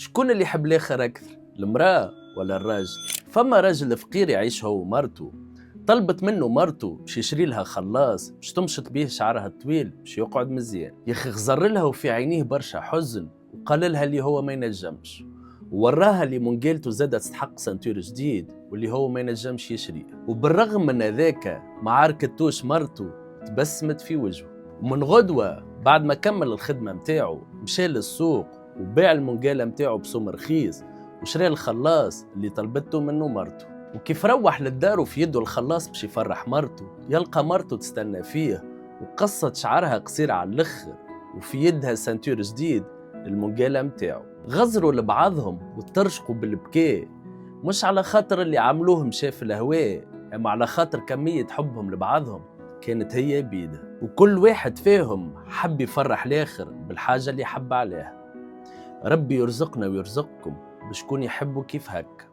شكون اللي يحب الاخر اكثر، المراه ولا الراجل؟ فما راجل فقير يعيش هو ومرته، طلبت منه مرته باش يشري لها خلاص باش تمشط بيه شعرها الطويل باش يقعد مزيان. يا اخي غزر لها وفي عينيه برشا حزن، وقال لها اللي هو ما ينجمش، ووراها اللي منقالته زادت تستحق سنتور جديد واللي هو ما ينجمش يشريه. وبالرغم من هذاك ما عاركتوش مرته، تبسمت في وجهه. ومن غدوه بعد ما كمل الخدمه متاعه مشى للسوق وباع المنقاله متاعه بسوم رخيص وشرى الخلاص اللي طلبته منه مرته. وكيف روح للدار وفي يده الخلاص باش يفرح مرته، يلقى مرته تستنى فيه وقصت شعرها قصير على الاخر وفي يدها سنتور جديد المنقاله متاعه. غزروا لبعضهم وترشقوا بالبكاء، مش على خاطر اللي عملوه مشى في الهواء، اما على خاطر كميه حبهم لبعضهم كانت هي بيدها، وكل واحد فيهم حب يفرح الاخر بالحاجه اللي حب عليها. ربي يرزقنا ويرزقكم بشكون يحبوا كيف هكا.